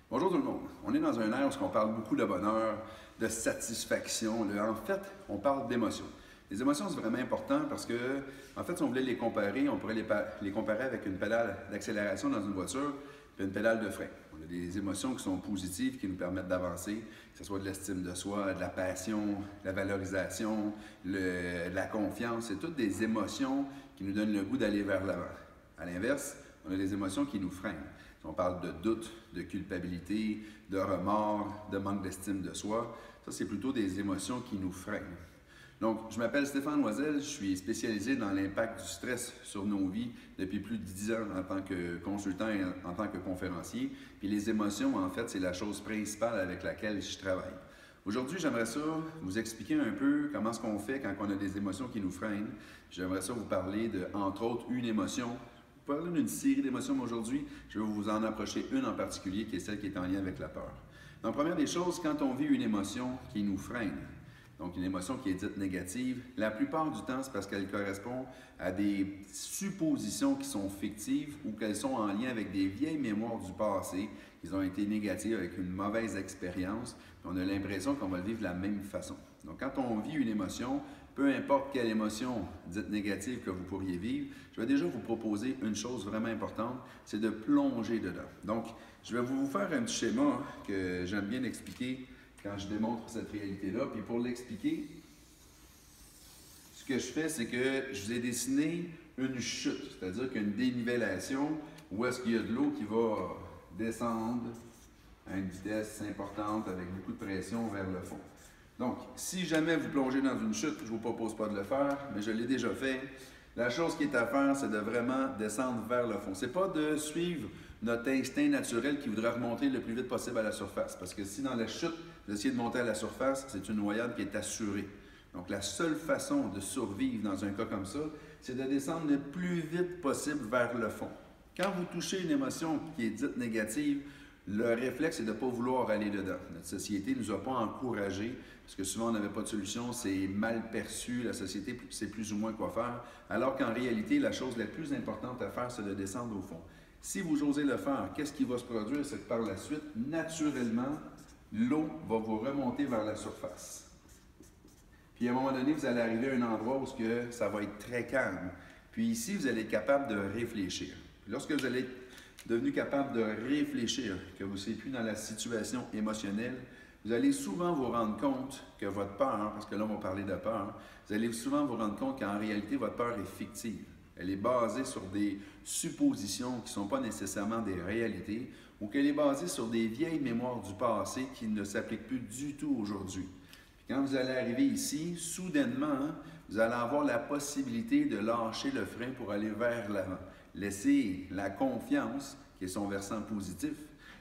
Bonjour tout le monde. On est dans un ère où on parle beaucoup de bonheur, de satisfaction. En fait, on parle d'émotions. Les émotions, c'est vraiment important parce que, en fait, si on voulait les comparer, on pourrait les comparer avec une pédale d'accélération dans une voiture et une pédale de frein. On a des émotions qui sont positives, qui nous permettent d'avancer, que ce soit de l'estime de soi, de la passion, de la valorisation, de la confiance. C'est toutes des émotions qui nous donnent le goût d'aller vers l'avant. À l'inverse, on a des émotions qui nous freinent. On parle de doute, de culpabilité, de remords, de manque d'estime de soi. Ça, c'est plutôt des émotions qui nous freinent. Donc, je m'appelle Stéphane Loisel, je suis spécialisé dans l'impact du stress sur nos vies depuis plus de 10 ans en tant que consultant et en tant que conférencier. Puis les émotions, en fait, c'est la chose principale avec laquelle je travaille. Aujourd'hui, j'aimerais ça vous expliquer un peu comment est-ce qu'on fait quand on a des émotions qui nous freinent. J'aimerais ça vous parler de, entre autres, une émotion. Je vais parler d'une série d'émotions, mais aujourd'hui, je vais vous en approcher une en particulier, qui est celle qui est en lien avec la peur. Donc, première des choses, quand on vit une émotion qui nous freine, donc une émotion qui est dite négative, la plupart du temps, c'est parce qu'elle correspond à des suppositions qui sont fictives ou qu'elles sont en lien avec des vieilles mémoires du passé, qui ont été négatives avec une mauvaise expérience, puis on a l'impression qu'on va le vivre de la même façon. Donc, quand on vit une émotion, peu importe quelle émotion dite négative que vous pourriez vivre, je vais déjà vous proposer une chose vraiment importante, c'est de plonger dedans. Donc, je vais vous faire un petit schéma que j'aime bien expliquer quand je démontre cette réalité-là. Puis pour l'expliquer, ce que je fais, c'est que je vous ai dessiné une chute, c'est-à-dire qu'une dénivellation où est-ce qu'il y a de l'eau qui va descendre à une vitesse importante avec beaucoup de pression vers le fond. Donc, si jamais vous plongez dans une chute, je ne vous propose pas de le faire, mais je l'ai déjà fait. La chose qui est à faire, c'est de vraiment descendre vers le fond. Ce n'est pas de suivre notre instinct naturel qui voudrait remonter le plus vite possible à la surface. Parce que si dans la chute, vous essayez de monter à la surface, c'est une noyade qui est assurée. Donc, la seule façon de survivre dans un cas comme ça, c'est de descendre le plus vite possible vers le fond. Quand vous touchez une émotion qui est dite négative, le réflexe est de ne pas vouloir aller dedans. Notre société ne nous a pas encouragés, parce que souvent on n'avait pas de solution, c'est mal perçu, la société sait plus ou moins quoi faire, alors qu'en réalité, la chose la plus importante à faire, c'est de descendre au fond. Si vous osez le faire, qu'est-ce qui va se produire? C'est que par la suite, naturellement, l'eau va vous remonter vers la surface. Puis à un moment donné, vous allez arriver à un endroit où ça va être très calme. Puis ici, vous allez être capable de réfléchir. Puis lorsque vous allez être devenu capable de réfléchir, que vous ne serez plus dans la situation émotionnelle, vous allez souvent vous rendre compte que votre peur, parce que là on va parler de peur, vous allez souvent vous rendre compte qu'en réalité votre peur est fictive. Elle est basée sur des suppositions qui ne sont pas nécessairement des réalités ou qu'elle est basée sur des vieilles mémoires du passé qui ne s'appliquent plus du tout aujourd'hui. Quand vous allez arriver ici, soudainement, vous allez avoir la possibilité de lâcher le frein pour aller vers l'avant. Laissez la confiance, qui est son versant positif,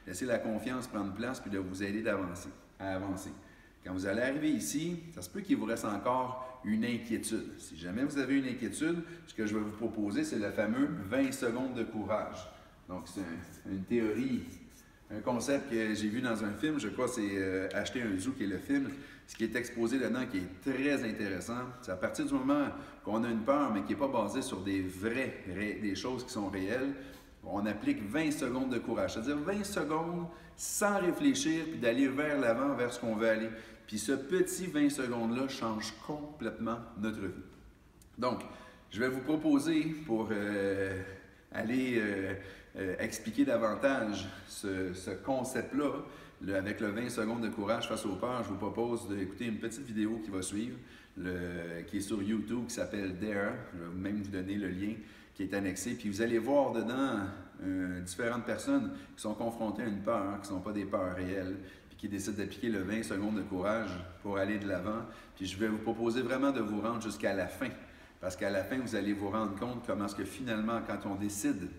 laissez la confiance prendre place puis de vous aider à avancer. Quand vous allez arriver ici, ça se peut qu'il vous reste encore une inquiétude. Si jamais vous avez une inquiétude, ce que je vais vous proposer, c'est le fameux 20 secondes de courage. Donc, c'est une théorie, un concept que j'ai vu dans un film, je crois, c'est Acheter un zoo, qui est le film. Ce qui est exposé là-dedans, qui est très intéressant, c'est à partir du moment qu'on a une peur, mais qui n'est pas basée sur des choses qui sont réelles, on applique 20 secondes de courage. C'est-à-dire 20 secondes sans réfléchir, puis d'aller vers l'avant, vers ce qu'on veut aller. Puis ce petit 20 secondes-là change complètement notre vie. Donc, je vais vous proposer, pour aller expliquer davantage ce concept-là, avec le 20 secondes de courage face aux peurs, je vous propose d'écouter une petite vidéo qui va suivre, qui est sur YouTube, qui s'appelle Dare. Je vais même vous donner le lien qui est annexé. Puis vous allez voir dedans différentes personnes qui sont confrontées à une peur, qui ne sont pas des peurs réelles, puis qui décident d'appliquer le 20 secondes de courage pour aller de l'avant. Puis je vais vous proposer vraiment de vous rendre jusqu'à la fin. Parce qu'à la fin, vous allez vous rendre compte comment est-ce que finalement, quand on décide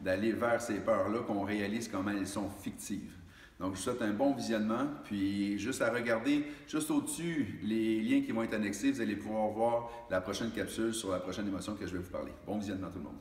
d'aller vers ces peurs-là, qu'on réalise comment elles sont fictives. Donc, je vous souhaite un bon visionnement, puis juste à regarder, juste au-dessus, les liens qui vont être annexés, vous allez pouvoir voir la prochaine capsule sur la prochaine émotion que je vais vous parler. Bon visionnement tout le monde!